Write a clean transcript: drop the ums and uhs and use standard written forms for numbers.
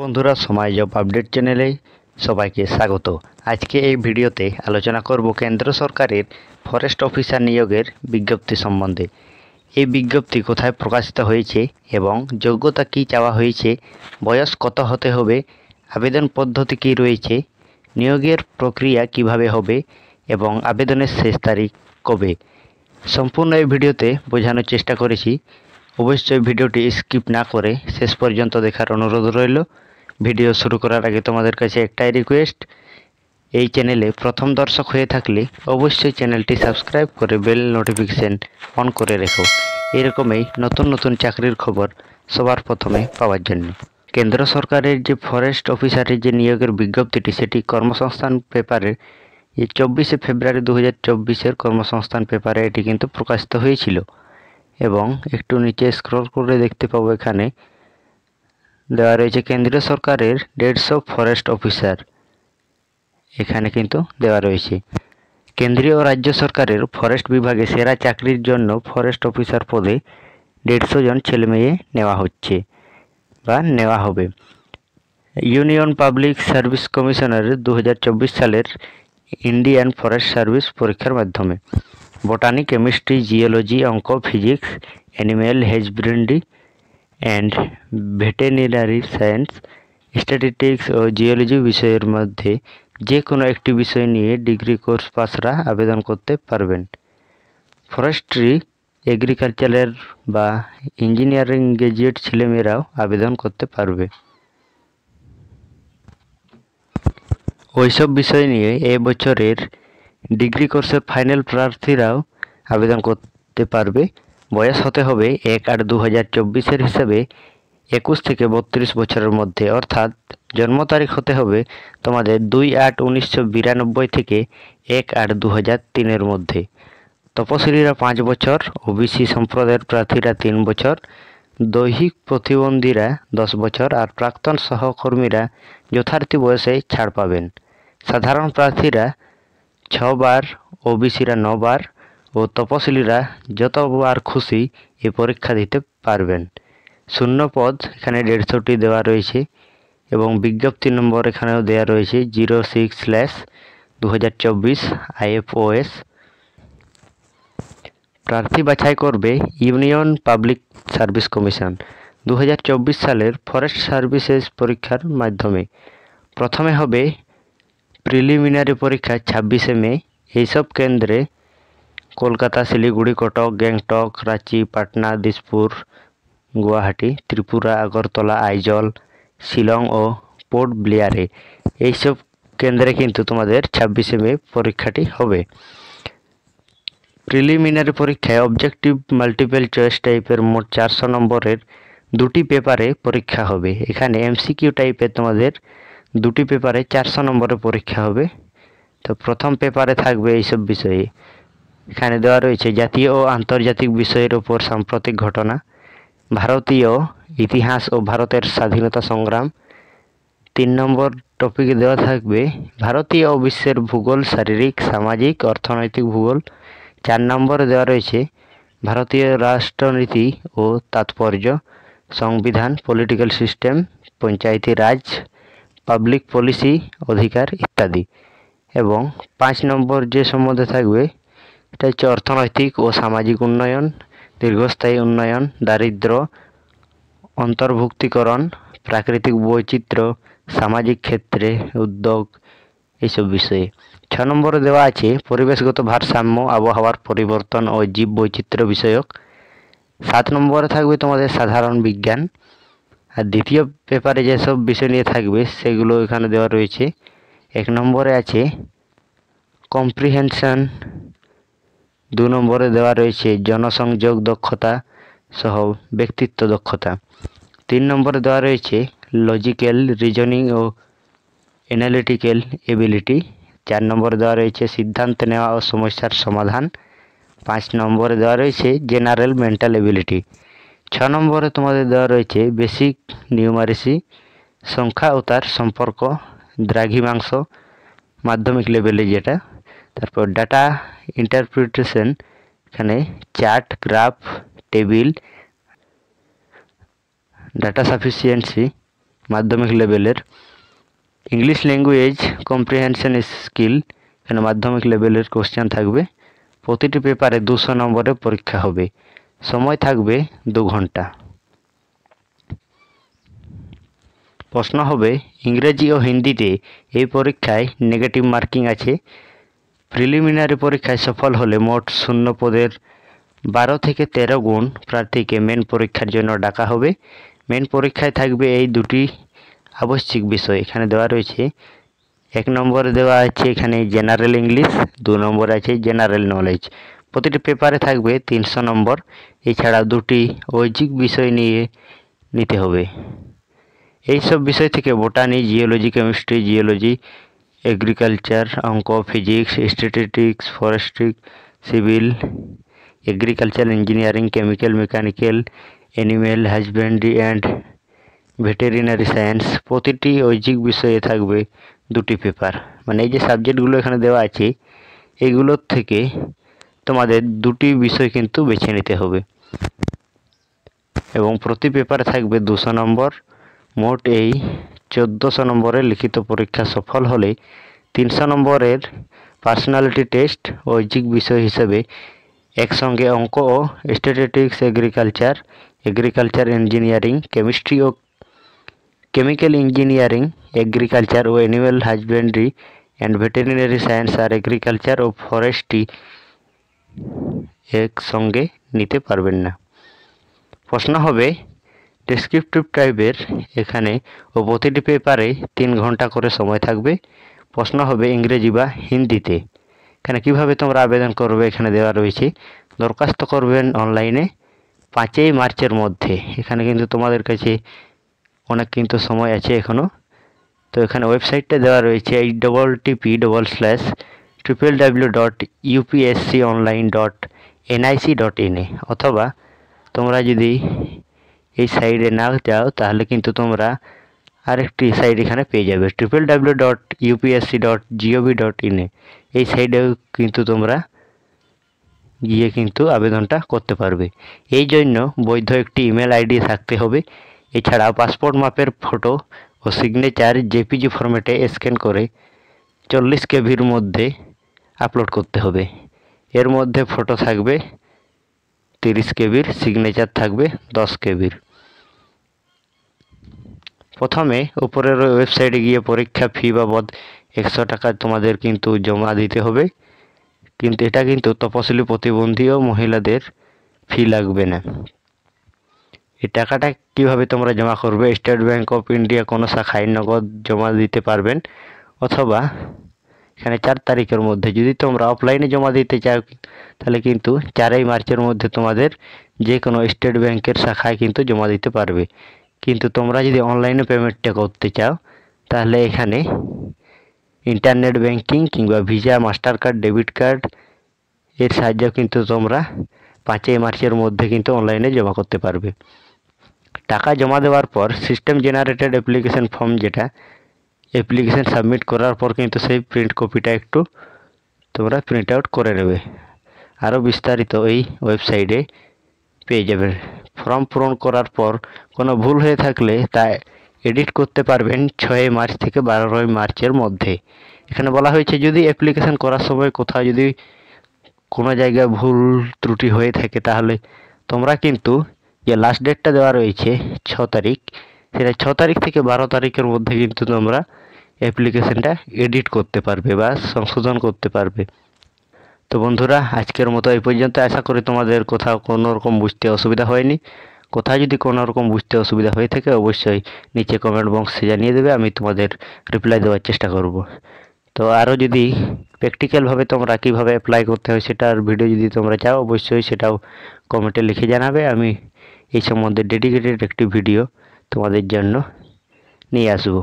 বন্ধুরা, সময় job update চ্যানেলে সবাইকে স্বাগত। আজকে এই ভিডিওতে আলোচনা করব কেন্দ্র সরকারের ফরেস্ট অফিসার নিয়োগের বিজ্ঞপ্তি সম্বন্ধে। এই বিজ্ঞপ্তি কোথায় প্রকাশিত হয়েছে এবং যোগ্যতা কী চাওয়া হয়েছে, বয়স কত হতে হবে, আবেদন পদ্ধতি কী রয়েছে, নিয়োগের প্রক্রিয়া কিভাবে হবে এবং আবেদনের শেষ তারিখ কবে, সম্পূর্ণ এই ভিডিওতে বোঝানোর চেষ্টা করেছি। অবশ্যই ভিডিওটি স্কিপ না করে শেষ পর্যন্ত দেখার অনুরোধ রইল। ভিডিও শুরু করার আগে তোমাদের কাছে একটাই রিকোয়েস্ট, এই চ্যানেলে প্রথম দর্শক হয়ে থাকলে অবশ্যই চ্যানেলটি সাবস্ক্রাইব করে বেল নোটিফিকেশন অন করে রেখো, এরকমই নতুন নতুন চাকরির খবর সবার প্রথমে পাওয়ার জন্য। কেন্দ্র সরকারের যে ফরেস্ট অফিসারের যে নিয়োগের বিজ্ঞপ্তিটি, সেটি কর্মসংস্থান পেপারে 24শে ফেব্রুয়ারি 2024 কর্মসংস্থান পেপারে এটি কিন্তু প্রকাশিত হয়েছিল। এবং একটু নিচে স্ক্রল করে দেখতে পাবো, এখানে দেওয়া রয়েছে কেন্দ্রীয় সরকারের 150 ফরেস্ট অফিসার, এখানে কিন্তু দেওয়া রয়েছে। কেন্দ্রীয় ও রাজ্য সরকারের ফরেস্ট বিভাগে সেরা চাকরির জন্য ফরেস্ট অফিসার পদে 150 জন ছেলেমেয়ে নেওয়া হচ্ছে বা নেওয়া হবে। ইউনিয়ন পাবলিক সার্ভিস কমিশনারের 2024 সালের ইন্ডিয়ান ফরেস্ট সার্ভিস পরীক্ষার মাধ্যমে বটানি, কেমিস্ট্রি, জিওলজি, অঙ্ক, physics, animal husbandry and veterinary science, statistics ও জিওলজি বিষয়ের মধ্যে যে কোনো একটি বিষয় নিয়ে ডিগ্রি কোর্স পাসরা আবেদন করতে পারবেন। ফরেস্ট্রি, এগ্রিকালচারের বা ইঞ্জিনিয়ারিং গ্র্যাজুয়েট ছেলেমেয়েরাও আবেদন করতে পারবে। ওইসব বিষয় নিয়ে এবছরের ডিগ্রি কোর্সের ফাইনাল প্রার্থীরাও আবেদন করতে পারবে। বয়স হতে হবে 1/8/2024 হিসাবে 21 থেকে 32 বছরের মধ্যে, অর্থাৎ জন্ম তারিখ হতে হবে তোমাদের 2/8/1992 থেকে 1/8/2003 মধ্যে। তপশিলীরা 5 বছর, ওবিসি সম্প্রদায়ের প্রার্থীরা 3 বছর, দৈহিক প্রতিবন্ধীরা 10 বছর আর প্রাক্তন সহকর্মীরা যথার্থী বয়সে ছাড় পাবেন। সাধারণ প্রার্থীরা 6 বার, ওবিসিরা 9 বার ও তপশিলীরা যতবার খুশি এই পরীক্ষা দিতে পারবেন। শূন্য পদ এখানে 150টি দেওয়া রয়েছে এবং বিজ্ঞপ্তি নম্বর এখানেও দেওয়া রয়েছে 06/2024 IFOS। প্রার্থী বাছাই করবে ইউনিয়ন পাবলিক সার্ভিস কমিশন 2024 সালের ফরেস্ট সার্ভিসেস পরীক্ষার মাধ্যমে। প্রথমে হবে প্রিলিমিনারি পরীক্ষা 26শে মে। এইসব কেন্দ্রে কলকাতা, শিলিগুড়ি, কটক, গ্যাংটক, রাঁচি, পাটনা, দিসপুর, গুয়াহাটি, ত্রিপুরা, আগরতলা, আইজল, শিলং ও পোর্ট ব্লেয়ারে এইসব কেন্দ্রে কিন্তু তোমাদের 26শে মে পরীক্ষাটি হবে। প্রিলিমিনারি পরীক্ষায় অবজেক্টিভ মাল্টিপল চয়েস টাইপের মোট 400 নম্বরের 2টি পেপারে পরীক্ষা হবে। এখানে এমসিকিউ টাইপের তোমাদের 2টি পেপারে 400 নম্বরের পরীক্ষা হবে। তো প্রথম পেপারে থাকবে এইসব বিষয়ে, এখানে দেওয়া রয়েছে জাতীয় ও আন্তর্জাতিক বিষয়ের ওপর সাম্প্রতিক ঘটনা, ভারতীয় ইতিহাস ও ভারতের স্বাধীনতা সংগ্রাম। 3 নম্বর টপিকে দেওয়া থাকবে ভারতীয় ও বিশ্বের ভূগোল, শারীরিক, সামাজিক, অর্থনৈতিক ভূগোল। 4 নম্বরে দেওয়া রয়েছে ভারতীয় রাষ্ট্রনীতি ও তাৎপর্য, সংবিধান, পলিটিক্যাল সিস্টেম, পঞ্চায়েতি রাজ, পাবলিক পলিসি, অধিকার ইত্যাদি। এবং 5 নম্বর যে সম্বন্ধে থাকবে এটা হচ্ছে অর্থনৈতিক ও সামাজিক উন্নয়ন, দীর্ঘস্থায়ী উন্নয়ন, দারিদ্র্য, অন্তর্ভুক্তিকরণ, প্রাকৃতিক বৈচিত্র্য, সামাজিক ক্ষেত্রে উদ্যোগ, এইসব বিষয়ে। 6 নম্বরে দেওয়া আছে পরিবেশগত ভারসাম্য, আবহাওয়ার পরিবর্তন ও জীব বৈচিত্র্য বিষয়ক। 7 নম্বরে থাকবে তোমাদের সাধারণ বিজ্ঞান। আর দ্বিতীয় পেপারে যেসব বিষয় নিয়ে থাকবে সেগুলো এখানে দেওয়া রয়েছে। 1 নম্বরে আছে কম্প্রিহেনশন, 2 নম্বরে দেওয়া রয়েছে জনসংযোগ দক্ষতা সহ ব্যক্তিত্ব দক্ষতা, 3 নম্বরে দেওয়া রয়েছে লজিক্যাল রিজনিং ও অ্যানালিটিক্যাল এবিলিটি, 4 নম্বরে দেওয়া রয়েছে সিদ্ধান্ত নেওয়া ও সমস্যার সমাধান, 5 নম্বরে দেওয়া রয়েছে জেনারেল মেন্টাল এবিলিটি, 6 নম্বরে তোমাদের দেওয়া রয়েছে বেসিক নিউমারেসি, সংখ্যা ও তার সম্পর্ক, দ্রাঘিমাংশ মাধ্যমিক লেভেলে যেটা। তারপর ডাটা ইন্টারপ্রিটেশন, এখানে chart, graph, table, data sufficiency, মাধ্যমিক লেভেলের। ইংলিশ ল্যাঙ্গুয়েজ কম্প্রিহেনশন স্কিল, এখানে মাধ্যমিক লেভেলের কোশ্চেন থাকবে। প্রতিটি পেপারে 200 নম্বরের পরীক্ষা হবে। সময় থাকবে 2 ঘন্টা। প্রশ্ন হবে ইংরেজি ও হিন্দিতে। এই পরীক্ষায় নেগেটিভ মার্কিং আছে। প্রিলিমিনারি পরীক্ষায় সফল হলে মোট শূন্য পদের 12 থেকে 13 গুণ প্রার্থীকে মেন পরীক্ষার জন্য ডাকা হবে। মেন পরীক্ষায় থাকবে এই দুটি আবশ্যিক বিষয় এখানে দেওয়া রয়েছে। 1 নম্বরে দেওয়া আছে এখানে জেনারেল ইংলিশ, 2 নম্বরে আছে জেনারেল নলেজ। প্রতিটি পেপারে থাকবে 300 নম্বর। এছাড়া দুটি ঐচ্ছিক বিষয় নিতে হবে। এই সব বিষয় থেকে botany, geology, chemistry, geology, agriculture, অঙ্ক, physics, statistics, forestry, civil, agriculture, engineering, chemical, mechanical, animal husbandry and veterinary science, প্রতিটি ঐচ্ছিক বিষয়ে থাকবে 2টি পেপার। মানে এই যে সাবজেক্টগুলো এখানে দেওয়া আছে এগুলোর থেকে তোমাদের 2টি বিষয় কিন্তু বেছে নিতে হবে এবং প্রতি পেপারে থাকবে 200 নম্বর। মোট এই 1400 নম্বরের লিখিত পরীক্ষা সফল হলে 300 নম্বরের পার্সোনালিটি টেস্ট ঐচ্ছিক বিষয় হিসেবে একসঙ্গে অঙ্ক ও স্ট্যাটিস্টিক্স, এগ্রিকালচার ইঞ্জিনিয়ারিং, কেমিস্ট্রি ও কেমিক্যাল ইঞ্জিনিয়ারিং, এগ্রিকালচার ও animal husbandry and veterinary science আর এগ্রিকালচার ও ফরেস্ট্রি একসঙ্গে নিতে পারবেন না। প্রশ্ন হবে ডেসক্রিপটিভ টাইপের এখানে ও প্রতিটি পেপারে 3 ঘন্টা করে সময় থাকবে। প্রশ্ন হবে ইংরেজি বা হিন্দিতে। এখানে কিভাবে তোমরা আবেদন করবে এখানে দেওয়া রয়েছে। দরখাস্ত করবেন অনলাইনে 5ই মার্চের মধ্যে। এখানে কিন্তু তোমাদের কাছে অনেক কিন্তু সময় আছে এখনও। তো এখানে ওয়েবসাইটটা দেওয়া রয়েছে http://upsconline.nic.in অথবা তোমরা যদি এই সাইটে না যাও তাহলে কিন্তু তোমরা আরেকটি সাইট এখানে পেয়ে যাবে www.upsc.gov.in। এই সাইটেও কিন্তু তোমরা গিয়ে কিন্তু আবেদনটা করতে পারবে। এই জন্য বৈধ একটি ইমেল আইডি থাকতে হবে। এছাড়া পাসপোর্ট মাপের ফটো ও সিগনেচার জেপিজি ফরম্যাটে স্ক্যান করে 40 কেবির মধ্যে আপলোড করতে হবে। এর মধ্যে ফটো থাকবে 30 কেবির, সিগনেচার থাকবে 10 কেবির। প্রথমে উপরের ওয়েবসাইটে গিয়ে পরীক্ষা ফি বাবদ 100 টাকা তোমাদের কিন্তু জমা দিতে হবে। কিন্তু এটা কিন্তু তপশিলি, প্রতিবন্ধী ও মহিলাদের ফি লাগবে না। এই টাকাটা কিভাবে তোমরা জমা করবে? স্টেট ব্যাংক অফ ইন্ডিয়া কোনো শাখায় নগদ জমা দিতে পারবেন অথবা এখানে 4 তারিখের মধ্যে। যদি তোমরা অফলাইনে জমা দিতে চাও তাহলে কিন্তু 4ই মার্চের মধ্যে তোমাদের যে কোনো স্টেট ব্যাংকের শাখায় কিন্তু জমা দিতে পারবে। কিন্তু তোমরা যদি অনলাইনে পেমেন্টটা করতে চাও তাহলে এখানে ইন্টারনেট ব্যাংকিং কিংবা visa, master card, debit card এর সাহায্যে কিন্তু তোমরা 5ই মার্চের মধ্যে কিন্তু অনলাইনে জমা করতে পারবে। টাকা জমা দেওয়ার পর সিস্টেম জেনারেটেড অ্যাপ্লিকেশন ফর্ম, যেটা অ্যাপ্লিকেশন সাবমিট করার পর কিন্তু সেই প্রিন্ট কপিটা একটু তোমরা প্রিন্ট আউট করে নেবে। আরও বিস্তারিত এই ওয়েবসাইটে পেয়ে যাবে। ফর্ম পূরণ করার পর কোনো ভুল হয়ে থাকলে তা এডিট করতে পারবেন 6ই মার্চ থেকে 12ই মার্চের মধ্যে। এখানে বলা হয়েছে যদি অ্যাপ্লিকেশন করার সময় কোথাও যদি কোনো জায়গায় ভুল ত্রুটি হয়ে থাকে তাহলে তোমরা কিন্তু যে লাস্ট ডেটটা দেওয়া রয়েছে 6 তারিখ, সেটা 6 তারিখ থেকে 12 তারিখের মধ্যে কিন্তু তোমরা অ্যাপ্লিকেশনটা এডিট করতে পারবে বা সংশোধন করতে পারবে। তো বন্ধুরা, আজকের মতো এই পর্যন্ত। আশা করি তোমাদের কোথাও কোনো রকম বুঝতে অসুবিধা হয়নি। কোথাও যদি কোনো রকম বুঝতে অসুবিধা হয়ে থাকে অবশ্যই নিচে কমেন্ট বক্সে জানিয়ে দেবে, আমি তোমাদের রিপ্লাই দেওয়ার চেষ্টা করব। তো আরও যদি প্র্যাকটিক্যালভাবে তোমরা কীভাবে অ্যাপ্লাই করতে হয় সেটার ভিডিও যদি তোমরা চাও অবশ্যই সেটাও কমেন্টে লিখে জানাবে। আমি এই সম্বন্ধে ডেডিকেটেড একটি ভিডিও তোমাদের জন্য নিয়ে আসবো।